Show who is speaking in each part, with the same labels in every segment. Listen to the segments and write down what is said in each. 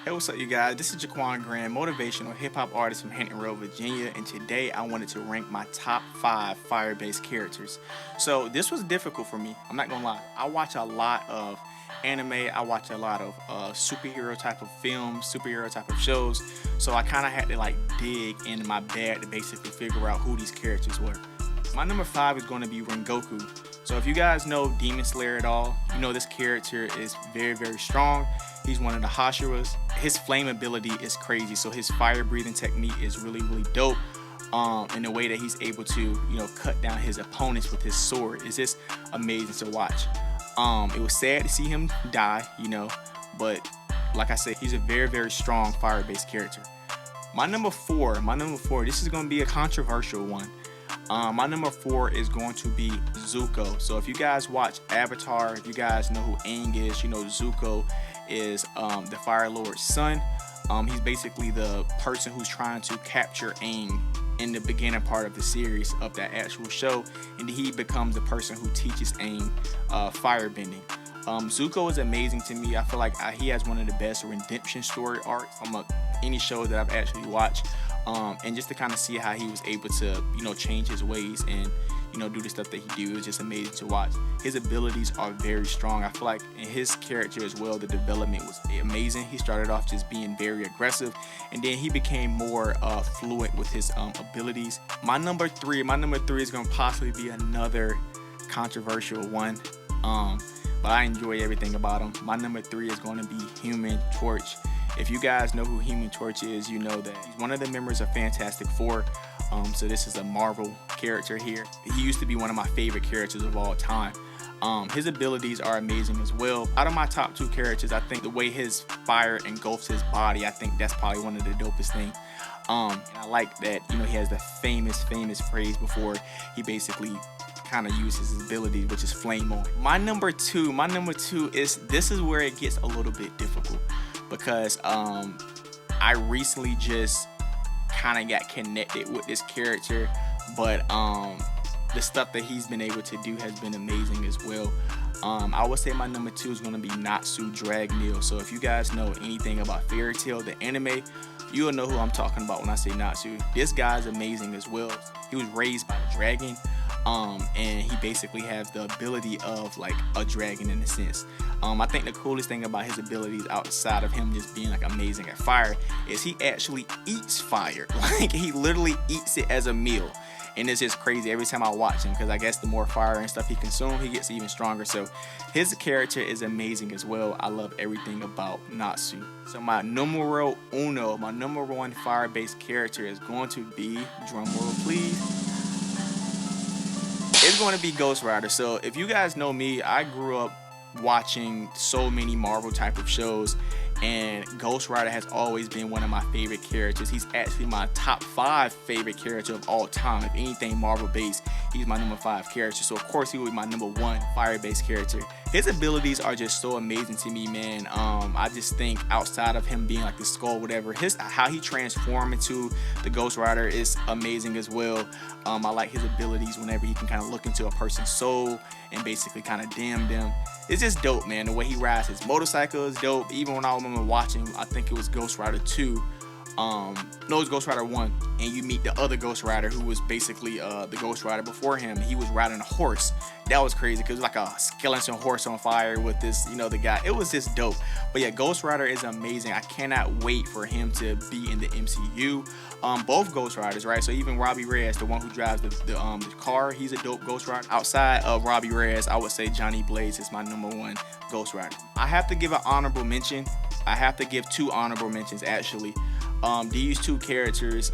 Speaker 1: Hey, what's up, you guys? This is Jaquan Graham, motivational hip hop artist from Hampton Road, Virginia, and today I wanted to rank my top 5 fire-based characters. So, this was difficult for me. I'm not gonna lie. I watch a lot of anime, I watch a lot of superhero type of films, superhero type of shows. So, I kind of had to like dig into my bag to basically figure out who these characters were. My number 5 is going to be Rengoku. So if you guys know Demon Slayer at all, you know this character is very, very strong. He's one of the Hashiras. His flame ability is crazy. So his fire breathing technique is really, really dope. And the way that he's able to, cut down his opponents with his sword is just amazing to watch. It was sad to see him die, but like I said, he's a very, very strong fire-based character. My number four, this is going to be a controversial one. My number 4 is going to be Zuko. So if you guys watch Avatar, if you guys know who Aang is, Zuko is the Fire Lord's son. He's basically the person who's trying to capture Aang in the beginning part of the series of that actual show, and he becomes the person who teaches Aang firebending. Zuko is amazing to me. I feel like he has one of the best redemption story arcs from any show that I've actually watched. And just to kind of see how he was able to, change his ways and, do the stuff that he do, it was just amazing to watch. His abilities are very strong. I feel like in his character as well, the development was amazing. He started off just being very aggressive, and then he became more fluent with his abilities. My number three is going to possibly be another controversial one, but I enjoy everything about him. My number 3 is going to be Human Torch. If you guys know who Human Torch is, you know that he's one of the members of Fantastic Four. So this is a Marvel character here. He used to be one of my favorite characters of all time. His abilities are amazing as well. Out of my top 2 characters, I think the way his fire engulfs his body, I think that's probably one of the dopest things. And I like that, he has the famous phrase before he basically kind of uses his ability, which is Flame On. My number two is where it gets a little bit difficult, because I recently just kind of got connected with this character, but the stuff that he's been able to do has been amazing as well. I would say my number 2 is going to be Natsu Dragneel. So if you guys know anything about Fairy Tail, the anime, you'll know who I'm talking about when I say Natsu. This guy's amazing as well. He was raised by a dragon, and he basically has the ability of like a dragon in a sense. I think the coolest thing about his abilities outside of him just being like amazing at fire is he actually eats fire. Like he literally eats it as a meal. And it's just crazy every time I watch him, because I guess the more fire and stuff he consumes, he gets even stronger. So his character is amazing as well. I love everything about Natsu. So my numero uno, my number 1 fire-based character is going to be, drumroll please, it's going to be Ghost Rider. So if you guys know me, I grew up watching so many Marvel type of shows, and Ghost Rider has always been one of my favorite characters. He's actually my top 5 favorite character of all time. If anything Marvel based, he's my number 5 character. So of course he would be my number 1 fire-based character. His abilities are just so amazing to me, man. I just think outside of him being like the skull, whatever, how he transformed into the Ghost Rider is amazing as well. I like his abilities whenever he can kind of look into a person's soul and basically kind of damn them. It's just dope, man. The way he rides his motorcycle is dope. Even when I remember watching, I think it was Ghost Rider 2. No, it was Ghost Rider 1, and you meet the other Ghost Rider who was basically the Ghost Rider before him. He was riding a horse. That was crazy because it was like a skeleton horse on fire with this, the guy. It was just dope. But yeah, Ghost Rider is amazing. I cannot wait for him to be in the MCU. Both Ghost Riders, right? So even Robbie Reyes, the one who drives the car, he's a dope Ghost Rider. Outside of Robbie Reyes, I would say Johnny Blaze is my number 1 Ghost Rider. I have to give an honorable mention. I have to give 2 honorable mentions actually. These 2 characters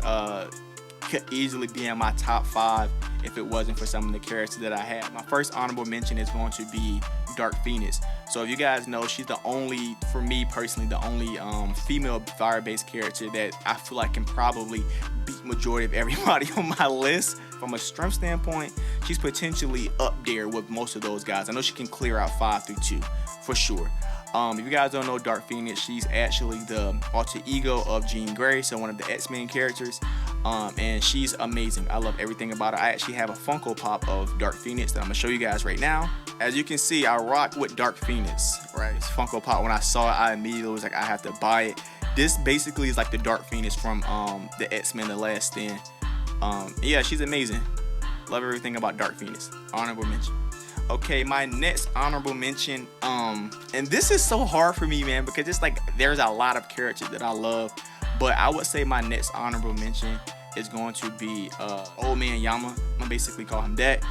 Speaker 1: could easily be in my top 5 if it wasn't for some of the characters that I had. My first honorable mention is going to be Dark Phoenix. So if you guys know, she's the only, for me personally, the only female fire-based character that I feel like can probably beat majority of everybody on my list. From a strength standpoint, she's potentially up there with most of those guys. I know she can clear out 5 through 2 for sure. If you guys don't know Dark Phoenix, she's actually the alter ego of Jean Grey, so one of the X-Men characters. And she's amazing. I love everything about her. I actually have a Funko Pop of Dark Phoenix that I'm gonna show you guys right now. As you can see, I rock with Dark Phoenix, right? It's Funko Pop. When I saw it, I immediately was like, I have to buy it. This basically is like the Dark Phoenix from the X-Men: The Last Stand. Yeah, she's amazing. Love everything about Dark Phoenix. Honorable mention. Okay, my next honorable mention, and this is so hard for me, man, because it's like there's a lot of characters that I love, but I would say my next honorable mention is going to be Old Man Yama. I'm gonna basically call him that.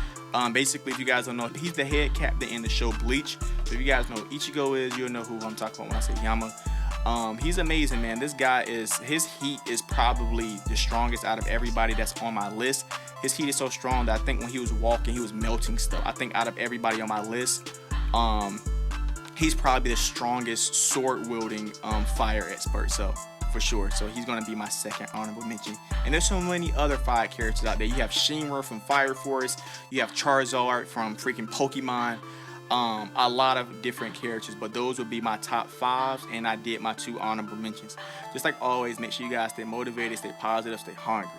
Speaker 1: Basically, if you guys don't know, he's the head captain in the show Bleach. So if you guys know who Ichigo is, you'll know who I'm talking about when I say Yama. He's amazing, man. This guy his heat is probably the strongest out of everybody that's on my list. His heat is so strong that I think when he was walking, he was melting stuff. I think out of everybody on my list, he's probably the strongest sword wielding fire expert. So for sure. So he's gonna be my second honorable mention. And there's so many other fire characters out there. You have Shinra from Fire Force. You have Charizard from freaking Pokemon. A lot of different characters, but those would be my top 5s, and I did my 2 honorable mentions. Just like always, make sure you guys stay motivated, stay positive, stay hungry.